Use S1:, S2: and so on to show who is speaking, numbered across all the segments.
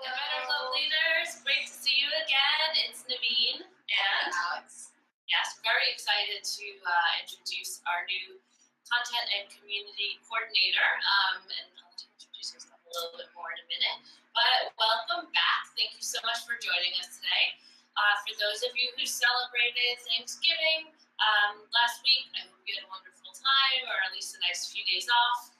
S1: Inventor Club leaders, great to see you again. It's Naveen and
S2: Alex.
S1: Yes, very excited to introduce our new content and community coordinator. And I'll introduce yourself a little bit more in a minute. But welcome back. Thank you so much for joining us today. For those of you who celebrated Thanksgiving last week, I hope you had a wonderful time, or at least a nice few days off.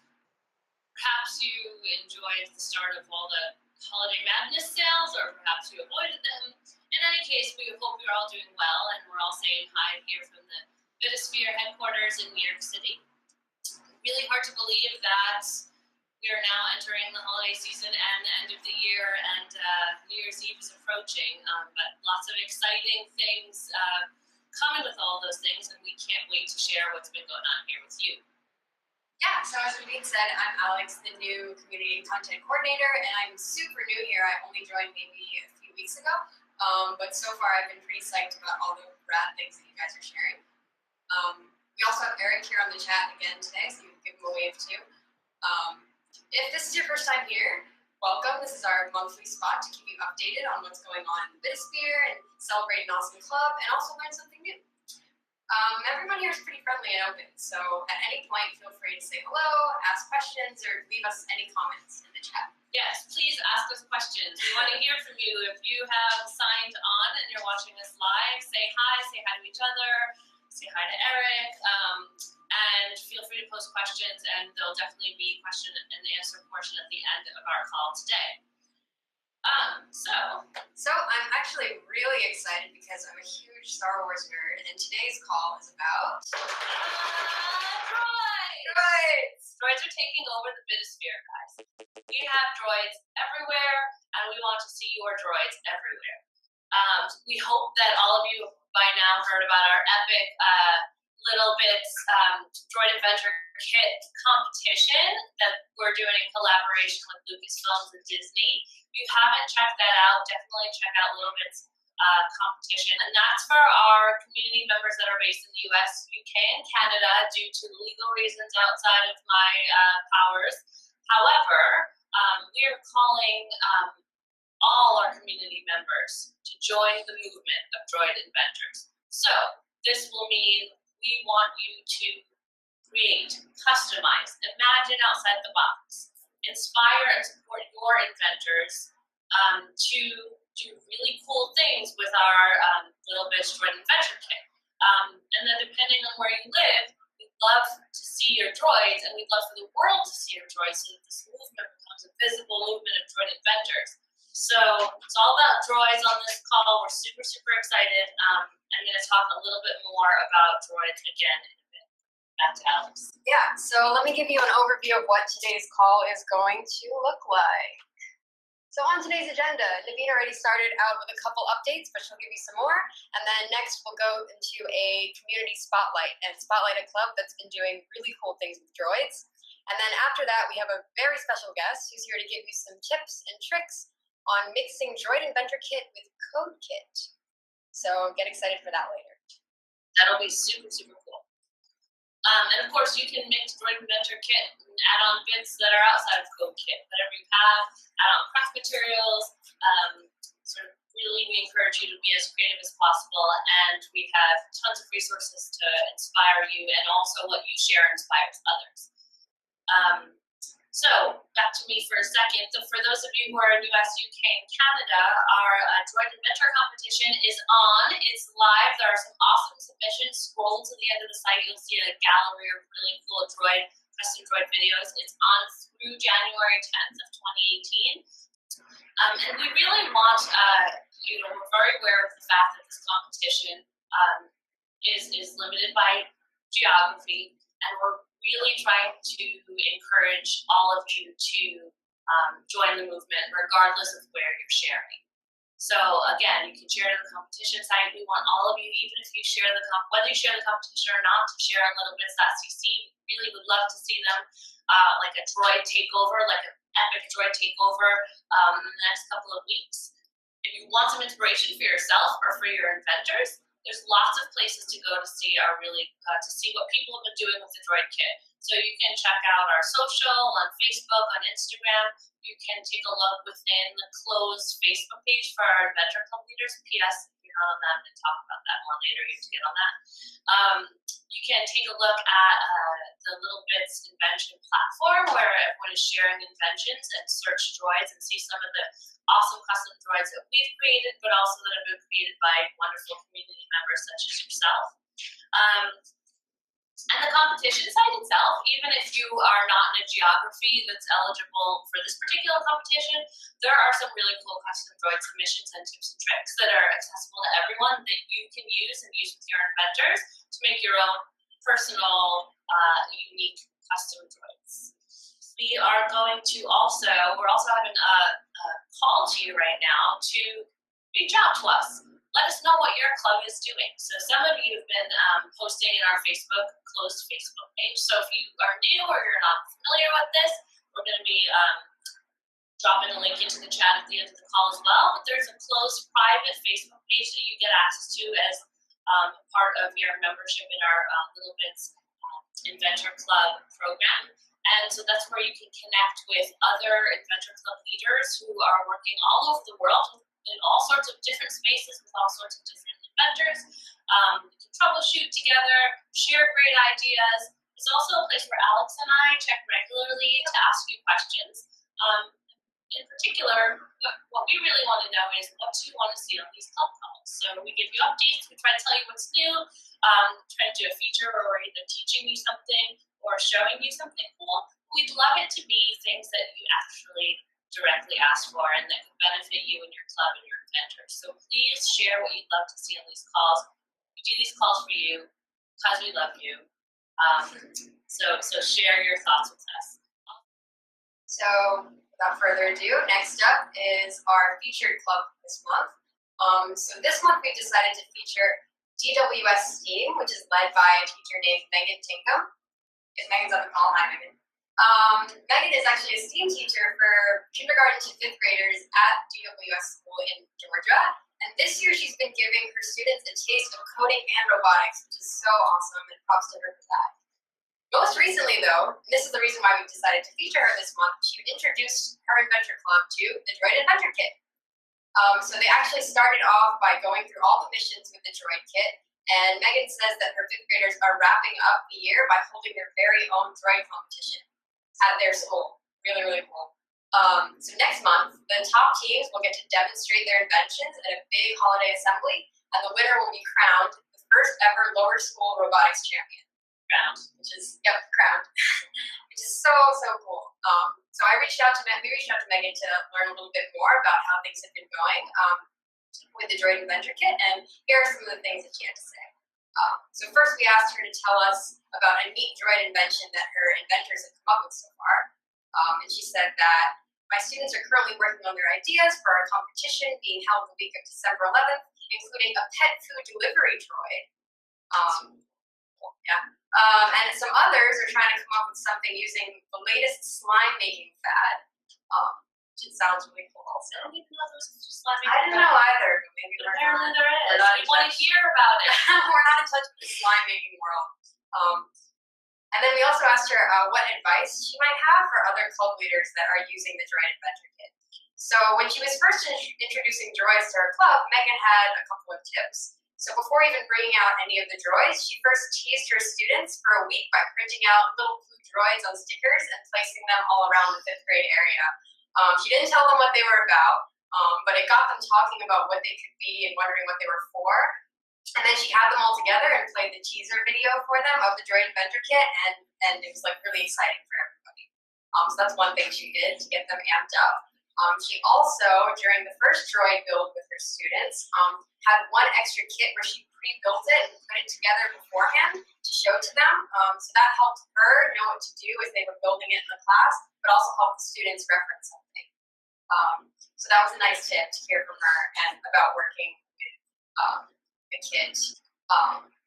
S1: Perhaps you enjoyed the start of all the holiday madness sales, or perhaps you avoided them. In any case, we hope you're all doing well, and we're all saying hi here from the Bitosphere headquarters in New York City. Really hard to believe that we are now entering the holiday season and the end of the year, and New Year's Eve is approaching, but lots of exciting things coming with all those things, and we can't wait to share what's been going on here with you.
S2: Yeah, so as Naveen said, I'm Alex, the new community content coordinator, and I'm super new here. I only joined maybe a few weeks ago, but so far I've been pretty psyched about all the rad things that you guys are sharing. We also have Eric here on the chat again today, so you can give him a wave too. If this is your first time here, welcome. This is our monthly spot to keep you updated on what's going on in the Bitosphere and celebrate an awesome club and also learn something new. Everyone here is pretty friendly and open, so at any point feel free to say hello, ask questions, or leave us any comments in the chat.
S1: Yes, please ask us questions. We want to hear from you. If you have signed on and you're watching us live, say hi to each other, say hi to Eric, and feel free to post questions, and there'll definitely be a question and answer portion at the end of our call today.
S2: So I'm actually really excited because I'm a huge Star Wars nerd, and today's call is about
S1: droids. Droids are taking over the Bitosphere, guys. We have droids everywhere, and we want to see your droids everywhere. We hope that all of you by now heard about our epic littleBits Droid Inventor kit competition that we're doing in collaboration with Lucasfilms and Disney. If you haven't checked that out, definitely check out littleBits competition. And that's for our community members that are based in the US, UK, and Canada due to legal reasons outside of my powers. However, we are calling all our community members to join the movement of Droid Inventors. So this will mean we want you to create, customize, imagine outside the box, inspire and support your inventors to do really cool things with our littleBits Droid Inventor kit. And then depending on where you live, we'd love to see your droids, and we'd love for the world to see your droids so that this movement becomes a visible movement of Droid Inventors. So it's all about droids on this call. We're super, super excited. I'm going to talk a little bit more about droids again in a bit. Back to Alex.
S2: Yeah, so let me give you an overview of what today's call is going to look like. So on today's agenda, Naveen already started out with a couple updates, but she'll give you some more. And then next we'll go into a community spotlight and spotlight a club that's been doing really cool things with droids. And then after that, we have a very special guest who's here to give you some tips and tricks on mixing Droid Inventor Kit with Code Kit. So get excited for that later.
S1: That'll be super, super cool. And of course, you can mix Droid Inventor Kit and add on bits that are outside of Code Kit. Whatever you have, add on craft materials. Sort of really, we encourage you to be as creative as possible. And we have tons of resources to inspire you, and also what you share inspires others. So back to me for a second. So for those of you who are in US, UK, and Canada, our Droid Inventor competition is on. It's live. There are some awesome submissions. Scroll to the end of the site. You'll see a gallery of really cool custom droid videos. It's on through January 10th of 2018. And we really want, we're very aware of the fact that this competition is limited by geography, and we're really trying to encourage all of you to join the movement regardless of where you're sharing. So again, you can share to the competition site. We want all of you, even if you share whether you share the competition or not, to share on littleBits.cc. Really would love to see them like a droid takeover, like an epic droid takeover in the next couple of weeks. If you want some inspiration for yourself or for your inventors, there's lots of places to go to see to see what people have been doing with the Droid Kit. So you can check out our social on Facebook, on Instagram. You can take a look within the closed Facebook page for our Inventor Club leaders. P.S. If you're not on that, I'm going to talk about that more later. You have to get on that. You can take a look at the littleBits invention platform where everyone is sharing inventions, and search droids and see some of the awesome custom droids that we've created, but also that have been created by wonderful community members such as yourself. And the competition site itself, even if you are not in a geography that's eligible for this particular competition, there are some really cool custom droid submissions and tips and tricks that are accessible to everyone that you can use and use with your inventors to make your own personal, unique custom droids. We're also having a call to you right now to reach out to us. Let us know what your club is doing. So some of you have been posting in our closed Facebook page. So if you are new or you're not familiar with this, we're going to be dropping a link into the chat at the end of the call as well. But there's a closed private Facebook page that you get access to as part of your membership in our littleBits Inventor Club program. And so that's where you can connect with other Inventor Club leaders who are working all over the world in all sorts of different spaces with all sorts of different inventors. You can troubleshoot together, share great ideas. It's also a place where Alex and I check regularly to ask you questions. In particular, what we really want to know is what do you want to see on these club calls? So we give you updates, we try to tell you what's new, try to do a feature where we're either teaching you something or showing you something cool. We'd love it to be things that you actually directly ask for and that could benefit you and your club and your inventors. So please share what you'd love to see on these calls. We do these calls for you because we love you. So share your thoughts with us.
S2: So without further ado, next up is our featured club this month. So this month we decided to feature DWS STEAM, which is led by a teacher named Megan Tinkham. If Megan's on the call, hi Megan. Megan is actually a STEAM teacher for kindergarten to 5th graders at DWS School in Georgia. And this year she's been giving her students a taste of coding and robotics, which is so awesome, and props to her for that. Most recently though, and this is the reason why we decided to feature her this month, she introduced her Inventor Club to the Droid Inventor Kit. So they actually started off by going through all the missions with the Droid Kit, and Megan says that her 5th graders are wrapping up the year by holding their very own droid competition at their school. Really, really cool. So next month, the top teams will get to demonstrate their inventions at a big holiday assembly, and the winner will be crowned the first ever lower school robotics champion. Crowned, crowned, which is so cool. So we reached out to Megan to learn a little bit more about how things have been going with the Droid Inventor Kit, and here are some of the things that she had to say. So first we asked her to tell us about a neat droid invention that her inventors have come up with so far. And she said that my students are currently working on their ideas for our competition being held the week of December 11th, including a pet food delivery droid. And some others are trying to come up with something using the latest slime making fad, which sounds really cool also.
S1: I didn't even know there was slime making.
S2: I didn't know either, but maybe
S1: apparently there is. We want to hear about it.
S2: We're not in touch with the slime making world. And then we also asked her what advice she might have for other club leaders that are using the Droid Inventor Kit. So when she was first introducing droids to her club, Megan had a couple of tips. So before even bringing out any of the droids, she first teased her students for a week by printing out little blue droids on stickers and placing them all around the 5th grade area. She didn't tell them what they were about, but it got them talking about what they could be and wondering what they were for. And then she had them all together and played the teaser video for them of the Droid Inventor Kit, and it was like really exciting for everybody. So that's one thing she did to get them amped up. She also, during the first droid build with her students, had one extra kit where she pre-built it and put it together beforehand to show to them. So that helped her know what to do as they were building it in the class, but also helped the students reference something. So that was a nice tip to hear from her and about working with the kit.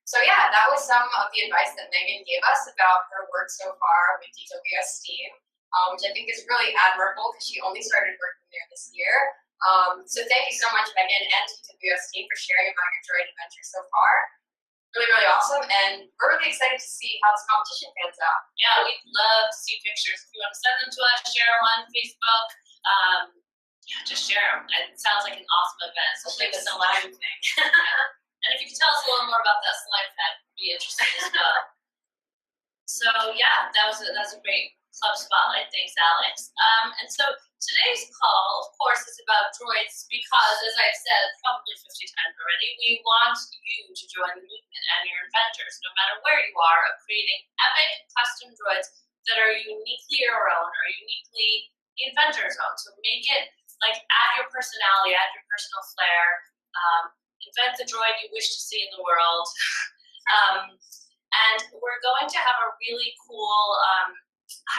S2: So yeah, that was some of the advice that Megan gave us about her work so far with DWS STEAM. Which I think is really admirable because she only started working there this year. So thank you so much, Megan, and to the WS team for sharing about your Droid Inventor so far. Really, really awesome, and we're really excited to see how this competition pans out.
S1: Yeah, we'd love to see pictures. If you want to send them to us, share them on Facebook. Yeah, just share them. It sounds like an awesome event. So thank you so much. And if you could tell us a little more about that slime pad, would be interesting as well. So yeah, that was a great club spotlight. Thanks, Alex. And so today's call, of course, is about droids because, as I've said probably 50 times already, we want you to join the movement and your inventors, no matter where you are, of creating epic custom droids that are uniquely your own or uniquely the inventor's own. So make it like add your personality, add your personal flair, invent the droid you wish to see in the world. And we're going to have a really cool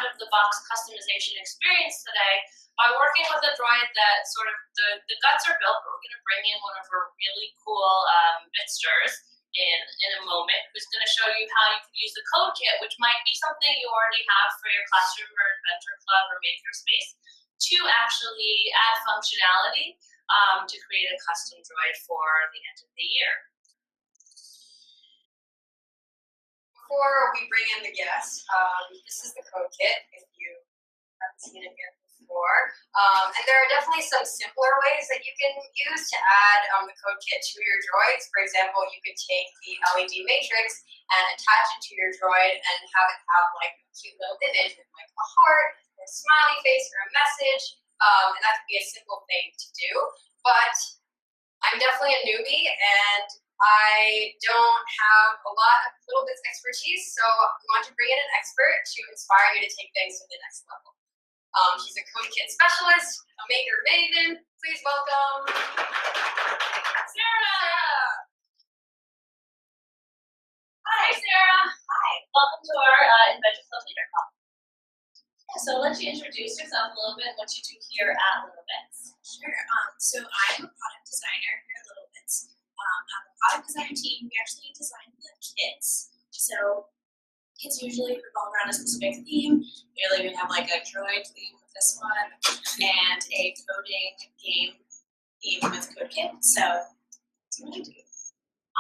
S1: out-of-the-box customization experience today by working with a droid that sort of the guts are built, but we're going to bring in one of our really cool bitsters in a moment, who's going to show you how you can use the code kit, which might be something you already have for your classroom or inventor club or makerspace, to actually add functionality to create a custom droid for the end of the year.
S2: Before we bring in the guests, this is the code kit, if you haven't seen it yet before. And there are definitely some simpler ways that you can use to add the code kit to your droids. For example, you could take the LED matrix and attach it to your droid and have it have like a cute little image with like a heart, or a smiley face, or a message. And that could be a simple thing to do. But I'm definitely a newbie, and I don't have a lot of littleBits expertise, so we want to bring in an expert to inspire you to take things to the next level. She's a code kit specialist, a maker maven. Please welcome Sarah.
S1: Hi, Sarah. Hi. Welcome to our Inventor Club Leader Call. Yeah, so I'll let you introduce yourself a little bit and what you do here at littleBits.
S3: Sure. So I'm a product designer here at littleBits. On the product design team, we actually design the kits. So kits usually revolve around a specific theme. Usually we have like a droid theme with this one and a coding game theme with CodeKit. So that's what I do.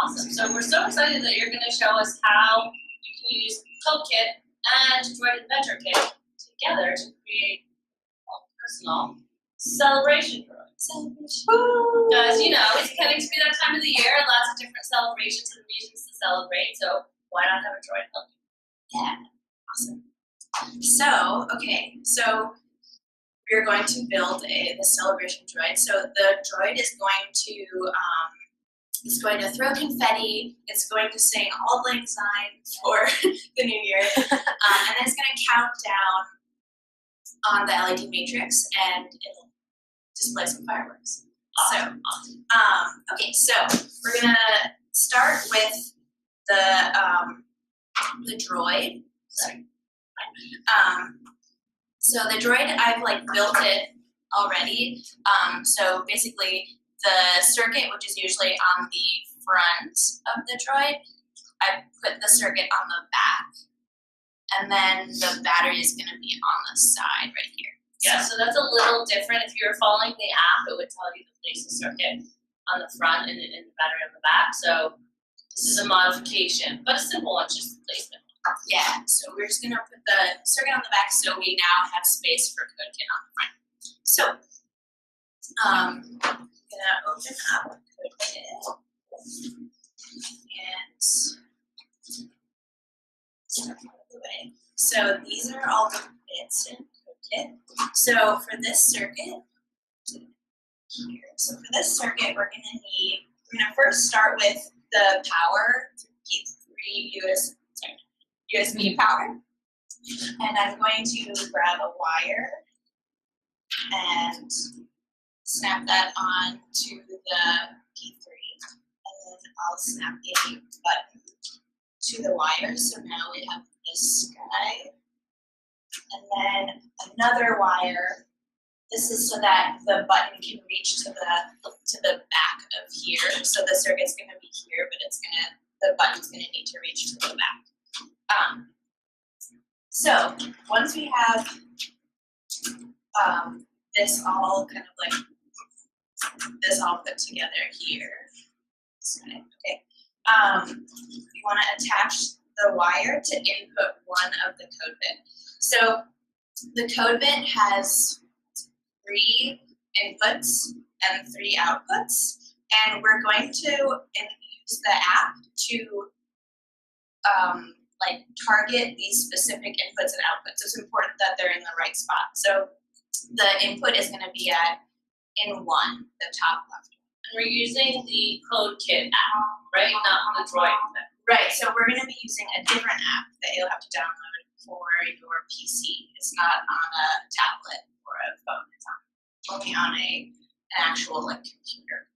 S1: Awesome. So we're so excited that you're going to show us how you can use CodeKit and Droid Inventor Kit together to create a personal celebration droid. Because, you know, it's getting to be that time of the year, lots of different celebrations and reasons to celebrate, so why not have a droid help you?
S3: Yeah, awesome. So, okay, so we're going to build the celebration droid. So the droid is going to throw confetti, it's going to sing Auld Lang Syne for the new year, and then it's going to count down on the LED matrix, and it'll display some fireworks.
S1: Awesome.
S3: Okay, so we're gonna start with the droid. Sorry. So the droid, I've like built it already. So basically, the circuit, which is usually on the front of the droid, I put the circuit on the back, and then the battery is gonna be on the side right here.
S1: Yeah, so that's a little different. If you're following the app, it would tell you to place the circuit on the front and the battery on the back. So this is a modification, but a simple one, just the placement.
S3: Yeah, so we're just gonna put the circuit on the back so we now have space for CodeKit on the front. So, I'm gonna open up CodeKit and start out of the way. So these are all the bits in CodeKit. So for this circuit, we're gonna first start with the power, USB power. And I'm going to grab a wire and snap that on to the P3. And then I'll snap a button to the wire. So now we have this guy. And then another wire. This is so that the button can reach to the back of here. So the circuit's gonna be here, but the button's gonna need to reach to the back. So once we have this all kind of like this all put together here. Okay. You want to attach the wire to input one of the code bit. So the code bit has 3 inputs and 3 outputs, and we're going to use the app to like target these specific inputs and outputs. It's important that they're in the right spot. So the input is going to be at in 1, the top left.
S1: And we're using the code kit app, right? Not the Droid.
S3: Right, so we're going to be using a different app that you'll have to download for your PC. It's not on a tablet or a phone. It's only on an actual like computer.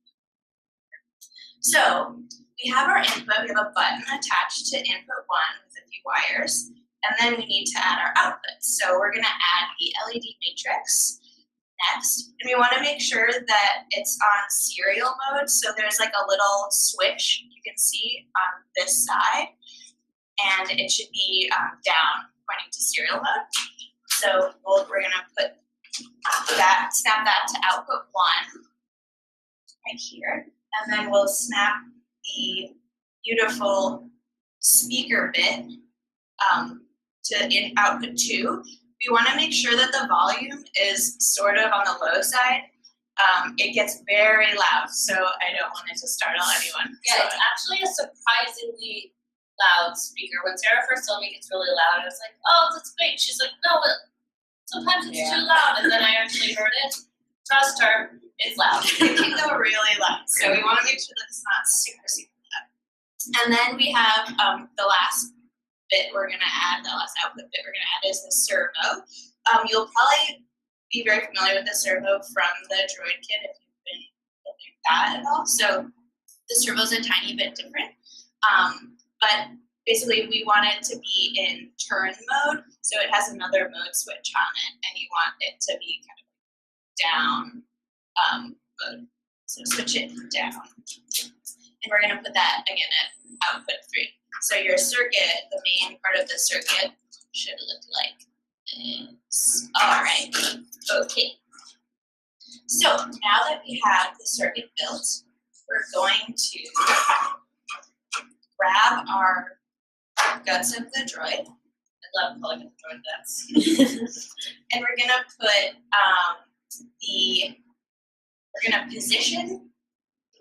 S3: So we have our input. We have a button attached to input 1 with a few wires, and then we need to add our outputs. So we're going to add the LED matrix next, and we want to make sure that it's on serial mode. So there's like a little switch you can see on this side, and it should be down, pointing to serial mode. So we're going to put that, snap that to output 1 right here, and then we'll snap the beautiful speaker bit to in output 2. We want to make sure that the volume is sort of on the low side. It gets very loud, so I don't want it to startle anyone.
S1: Yeah,
S3: So
S1: it's actually a surprisingly loud speaker. When Sarah first told me it's really loud, I was like, oh, it's big. She's like, no, but sometimes it's too loud. And then I actually heard it. Trust her, it's loud.
S3: it can go really loud. So we want to make sure that it's not super, super loud. And then we have the last bit we're going to add, the last output bit we're going to add is the servo. You'll probably be very familiar with the servo from the Droid kit if you've been building that at all. So the servo's a tiny bit different, but basically we want it to be in turn mode, so it has another mode switch on it, and you want it to be kind of down mode. So switch it down, and we're going to put that again at output 3. So your circuit, the main part of the circuit, should look like this. All right, okay. So now that we have the circuit built, we're going to grab our guts of the droid.
S1: I love calling it Droid guts.
S3: And we're gonna put we're gonna position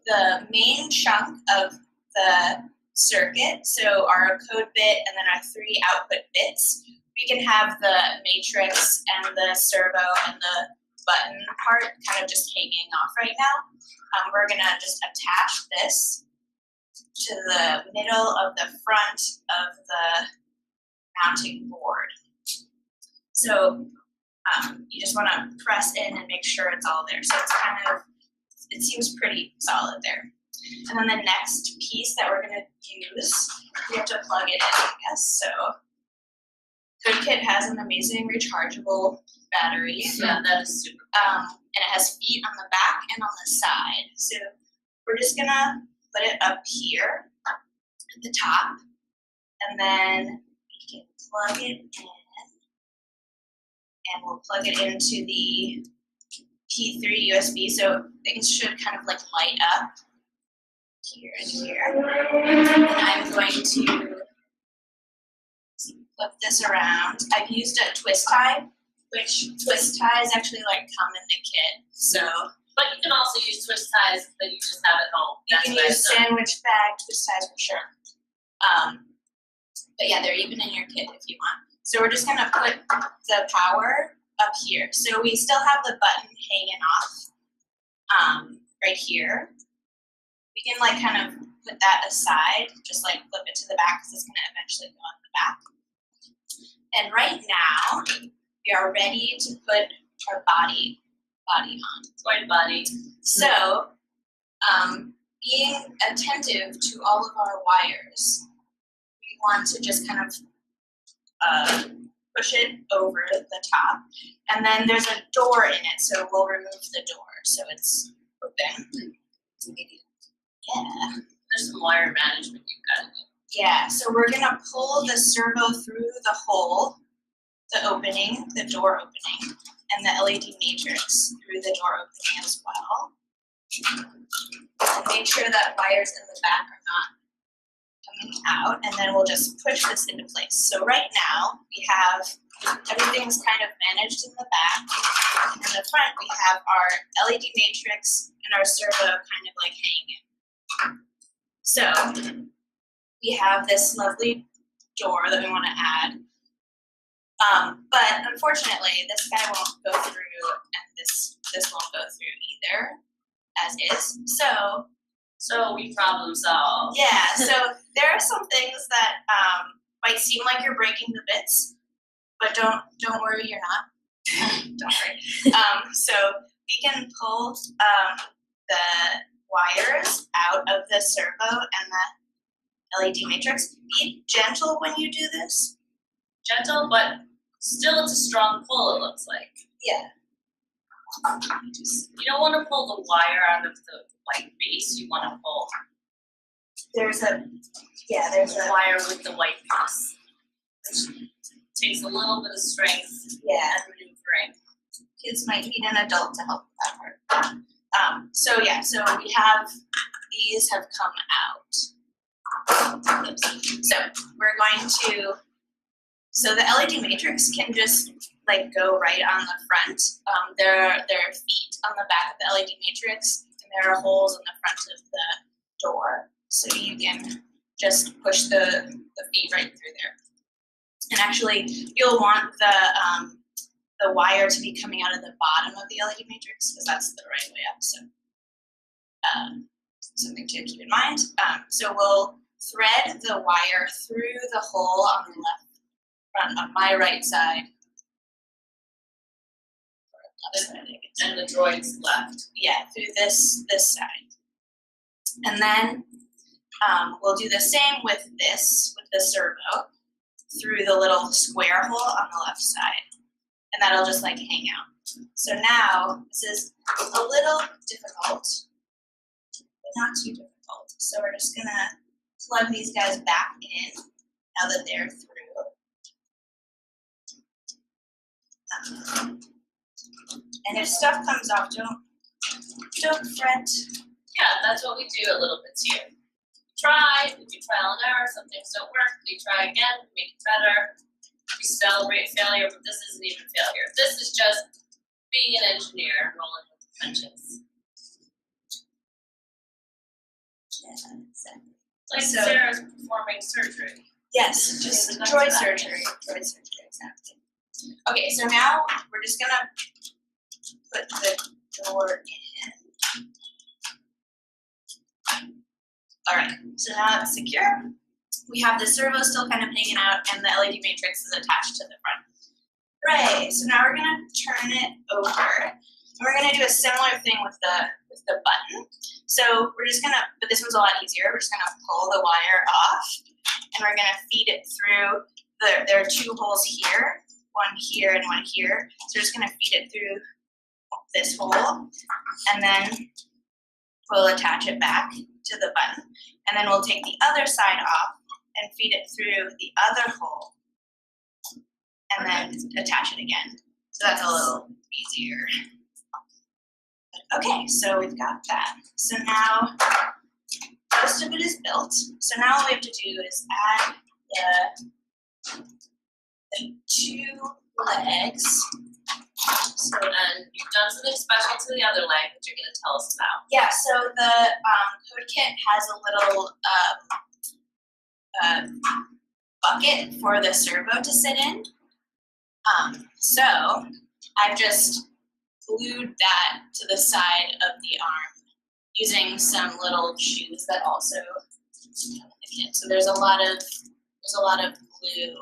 S3: the main chunk of the circuit, so our code bit and then our 3 output bits. We can have the matrix and the servo and the button part kind of just hanging off right now. We're gonna just attach this to the middle of the front of the mounting board. So you just want to press in and make sure it's all there. So it's kind of, it seems pretty solid there. And then the next piece that we're going to use, we have to plug it in, I guess. So CodeKit has an amazing rechargeable battery.
S1: Yeah, that is super.
S3: And it has feet on the back and on the side. So we're just going to put it up here at the top, and then we can plug it in, and we'll plug it into the P3 USB, so things should kind of like light up here and here. And I'm going to flip this around. I've used a twist tie, which twist ties actually like come in the kit, so.
S1: But you can also use twist ties that you just have at home.
S3: You
S1: That's
S3: can
S1: what I've
S3: use
S1: done.
S3: sandwich bag, twist ties for sure. But yeah, they're even in your kit if you want. So we're just gonna put the power up here. So we still have the button hanging off right here. We can like kind of put that aside, just like flip it to the back because it's gonna eventually go on the back. And right now, we are ready to put our body on.
S1: Droid body.
S3: So, being attentive to all of our wires, we want to just kind of push it over the top. And then there's a door in it, so we'll remove the door so it's open. Yeah.
S1: There's some wire management you've got to do.
S3: Yeah, so we're gonna pull the servo through the hole, the opening, the door opening, and the LED matrix through the door opening as well. And make sure that wires in the back are not coming out, and then we'll just push this into place. So right now we have everything's kind of managed in the back. In the front we have our LED matrix and our servo kind of like hanging. So we have this lovely door that we want to add. But unfortunately this guy won't go through and this won't go through either as is.
S1: So we problem solve.
S3: Yeah, so there are some things that might seem like you're breaking the bits, but don't worry, you're not. Don't worry. So we can pull the wires out of the servo and the LED matrix. Be gentle when you do this.
S1: Gentle, but still it's a strong pull, it looks like.
S3: Yeah.
S1: You don't want to pull the wire out of the white base, you want to pull
S3: There's a
S1: the wire with the white piece, which takes a little bit of strength and maneuvering.
S3: Kids might need an adult to help with that part. So we have these have come out. So we're going to. So the LED matrix can just like go right on the front. There are feet on the back of the LED matrix, and there are holes in the front of the door. So you can just push the feet right through there. And actually, you'll want the wire to be coming out of the bottom of the LED matrix because that's the right way up. So something to keep in mind. So we'll thread the wire through the hole on the left front on my right side.
S1: And the droid's left.
S3: Yeah, through this side. And then we'll do the same with the servo, through the little square hole on the left side. And that'll just like hang out. So now, this is a little difficult, but not too difficult. So we're just gonna plug these guys back in now that they're through. And if stuff comes off, don't fret.
S1: Yeah, that's what we do at littleBits here. We do trial and error, some things don't work, we try again, we make it better. We celebrate failure, but this isn't even failure. This is just being an engineer and rolling with the punches.
S3: Yeah, exactly.
S1: Like Sarah's performing surgery.
S3: Yes, just droid surgery. Droid surgery, exactly. Okay, so now we're just gonna put the door in. All right, so now it's secure. We have the servo still kind of hanging out, and the LED matrix is attached to the front. Right, so now we're gonna turn it over. And we're gonna do a similar thing with the button. So we're just gonna, but this one's a lot easier. We're just gonna pull the wire off, and we're gonna feed it through. There are two holes here, one here and one here. So we're just gonna feed it through this hole, and then we'll attach it back to the button, and then we'll take the other side off and feed it through the other hole, and then attach it again. So that's a little easier. Okay, so we've got that. So now most of it is built. So now all we have to do is add the two legs.
S1: So then you've done something special to the other leg that you're going to tell us about.
S3: Yeah, so the code kit has a little bucket for the servo to sit in. So I've just glued that to the side of the arm using some little shoes that also come in the kit. So there's a lot of glue.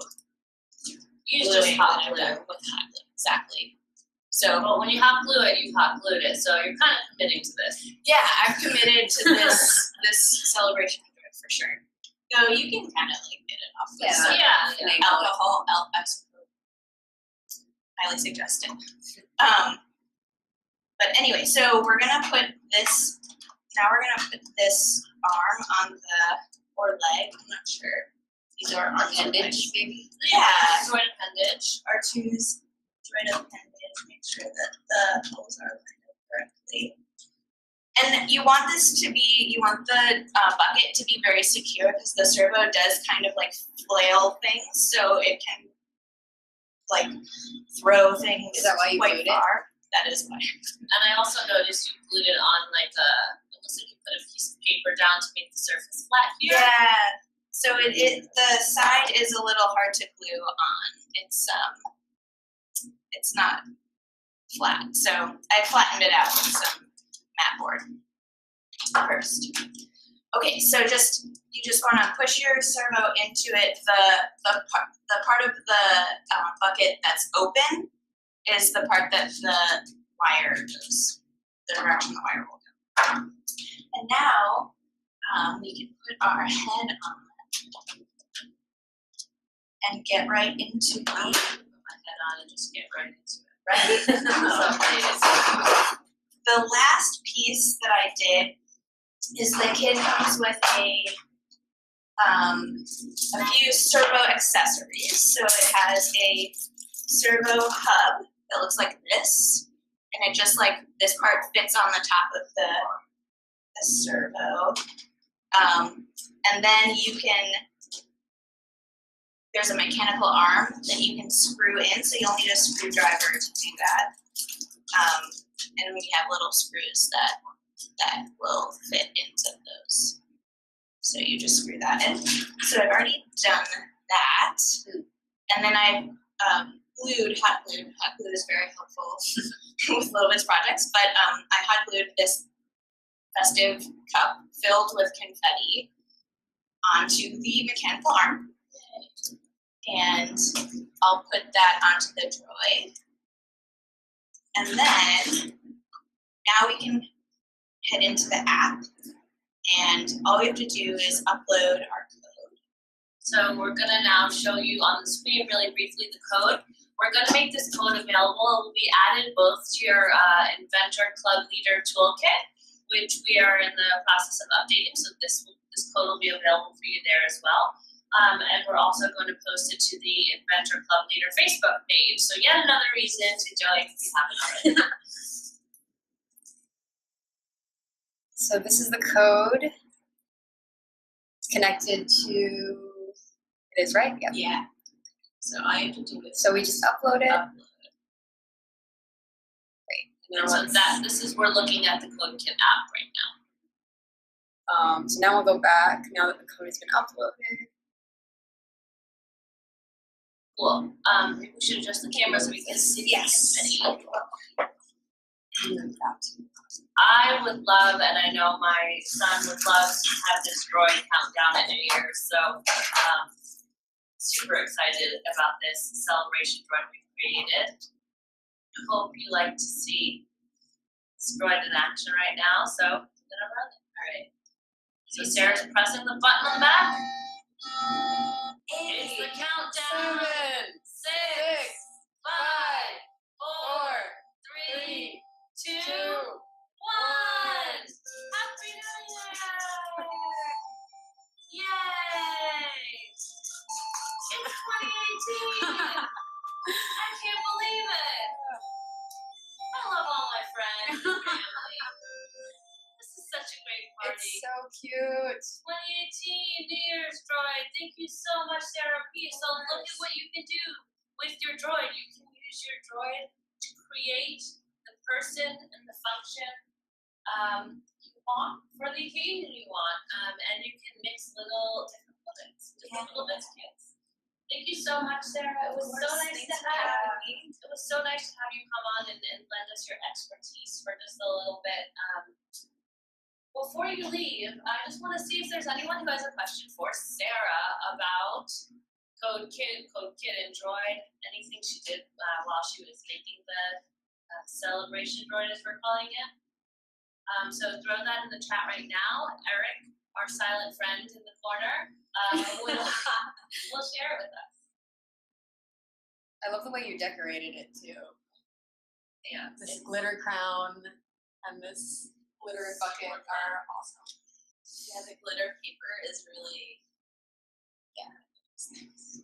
S1: Use just hot glue.
S3: With hot glue, exactly. So,
S1: well, when you hot glue it, you hot glued it. So you're kind of committing to this.
S3: Yeah, I've committed to this celebration of Droid for sure. Though you can kind of like get it off with some alcohol, I suppose. Highly suggested. But anyway, so we're gonna put this. Now we're gonna put this arm on or leg. I'm not sure. These are our appendage, maybe. Yeah,
S1: Droid appendage.
S3: R2's droid appendage. Make sure that the holes are lined up correctly. And you want this to be, you want the bucket to be very secure because the servo does kind of like flail things, so it can like throw things.
S2: Is that why you
S3: quite
S2: glued
S3: far. That is why.
S1: And I also noticed you glued it on like it looks like you put a piece of paper down to make the surface flat here.
S3: Yeah. So the side is a little hard to glue on. It's not flat. So I flattened it out with some mat board first. Okay, so you just want to push your servo into it. The part of the bucket that's open is the part that the wire goes, the direction the wire will go. And now we can put our head on and get right into
S1: Put my head on and just get right into it.
S3: right. The last piece that I did is the kit comes with a few servo accessories. So it has a servo hub that looks like this, and it just like this part fits on the top of the servo. And then there's a mechanical arm that you can screw in, so you'll need a screwdriver to do that. And we have little screws that will fit into those. So you just screw that in. So I've already done that. And then I hot glued. Hot glue is very helpful with littleBits projects, but I hot glued this festive cup filled with confetti onto the mechanical arm. And I'll put that onto the droid. And then now we can head into the app, and all we have to do is upload our code.
S1: So we're gonna now show you on the screen really briefly the code. We're gonna make this code available. It will be added both to your Inventor Club Leader Toolkit, which we are in the process of updating, so this code will be available for you there as well. And we're also going to post it to the Inventor Club Leader Facebook page. So yet another reason to join if you haven't already.
S2: So this is the code. It's connected to, it is right? Yep.
S3: Yeah. So I have to do it.
S2: So we just upload it. Great.
S1: And so this is, we're looking at the CodeKit app right now.
S2: So now we'll go back, now that the code has been uploaded.
S1: Cool. We should adjust the camera so we can see.
S3: Yes.
S1: I would love, and I know my son would love to have this droid countdown in New Year's, so super excited about this celebration droid we've created. I hope you like to see this droid in action right now, so I'm gonna run it. All right. So Sarah's pressing the button on the back. It's the countdown. 7, 6, 5, 4, 3, 2, 1. Happy New Year! Yay! It's 2018! I can't believe it! I love all my friends and family. This is such a great party.
S2: It's so cute.
S1: 2018 New Year's droid. Thank you so much, Sarah P. So look at what you can do with your droid. You can use your droid to create the person and the function you want for the occasion you want. And you can mix different littleBits kits. Thank you so much, Sarah. It was so nice to have you. It was so nice to have you come on and lend us your expertise for just a little bit. Before you leave, I just want to see if there's anyone who has a question for Sarah about CodeKit and Droid, anything she did while she was making the celebration droid, as we're calling it. So throw that in the chat right now. Eric, our silent friend in the corner, will share it with us.
S2: I love the way you decorated it too.
S1: Yeah,
S2: This glitter crown and this glitter bucket are awesome.
S1: Yeah, the glitter paper is really, it's nice.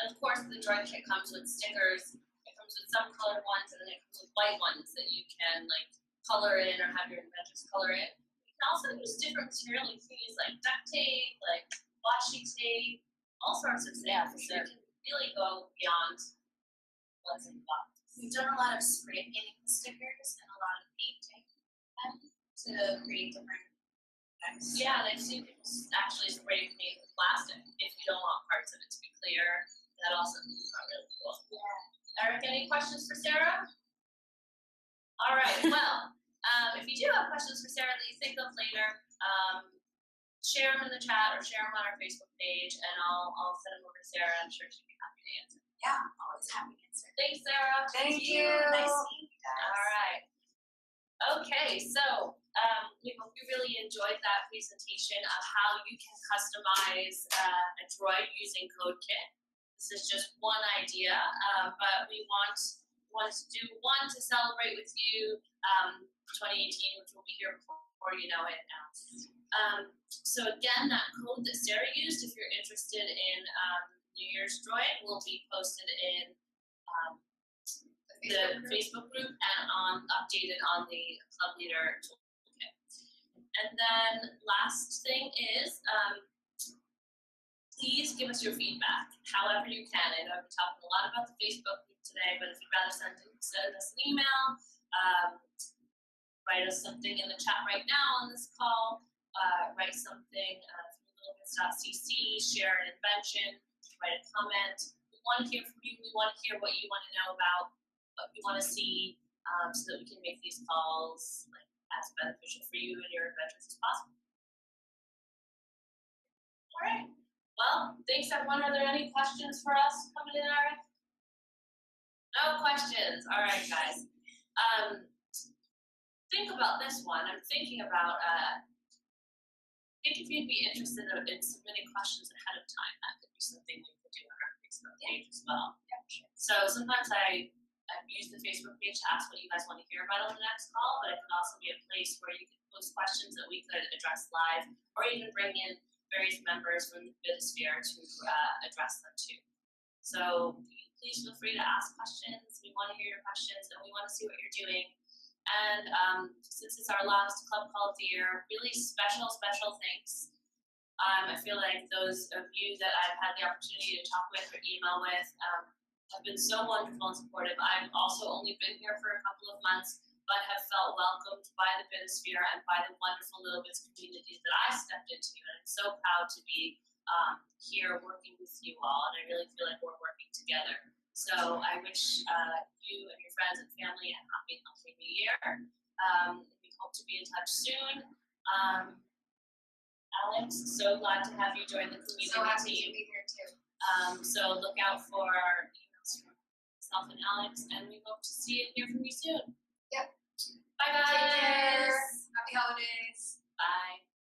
S1: And of course, the droid kit comes with stickers. It comes with some colored ones, and then it comes with white ones that you can like color in or have your inventors color in. You can also use different material. You can use like duct tape, like washi tape, all sorts of things.
S3: Yeah, for
S1: So
S3: sure.
S1: you can really go beyond what's in the box.
S3: We've done a lot of spray painting stickers and a lot of painting to create different effects.
S1: Yeah, and I've seen people actually spray paint with plastic if you don't want parts of it to be clear. That also is not really cool.
S3: Yeah.
S1: Eric, any questions for Sarah? All right, well, if you do have questions for Sarah that you think of later, share them in the chat or share them on our Facebook page, and I'll send them over to Sarah. I'm sure she'd be happy to answer.
S3: Yeah, always happy to answer.
S1: Thanks, Sarah.
S2: Thank you.
S3: Nice seeing you guys.
S1: All right. Okay, so we hope you really enjoyed that presentation of how you can customize a droid using CodeKit. This is just one idea, but we want to do one to celebrate with you 2018, which will be here before you know it now. So again, that code that Sarah used, if you're interested in New Year's Droid, will be posted in the Facebook group and updated on the Club Leader toolkit. And then last thing is, please give us your feedback, however you can. I know I've been talking a lot about the Facebook group today, but if you'd rather send us an email, write us something in the chat right now on this call, write something through littleBits.cc, share an invention, write a comment. We want to hear from you. We want to hear what you want to know about, what you want to see, so that we can make these calls as beneficial for you and your inventors as possible. All right. Well, thanks everyone. Are there any questions for us coming in, Eric? No questions. All right, guys. Think about this one. I'm thinking about, think if you'd be interested in submitting questions ahead of time. That could be something we could do on our Facebook page as well.
S3: Yeah, sure.
S1: So sometimes I use the Facebook page to ask what you guys want to hear about on the next call, but it could also be a place where you can post questions that we could address live, or even bring in various members from the Bitosphere to address them too. So please feel free to ask questions. We want to hear your questions, and we want to see what you're doing. And since it's our last club call of the year, really special thanks. I feel like those of you that I've had the opportunity to talk with or email with have been so wonderful and supportive. I've also only been here for a couple of months, but have felt welcomed by the Bitosphere and by the wonderful littleBits community that I stepped into. And I'm so proud to be here working with you all, and I really feel like we're working together. So I wish you and your friends and family a happy New Year. We hope to be in touch soon. Alex, so glad to have you join the community
S2: So happy
S1: team.
S2: to be here too.
S1: So look out for our emails from myself and Alex, and we hope to see and hear from you soon.
S2: Yep.
S1: Bye guys.
S2: Take care. Happy holidays.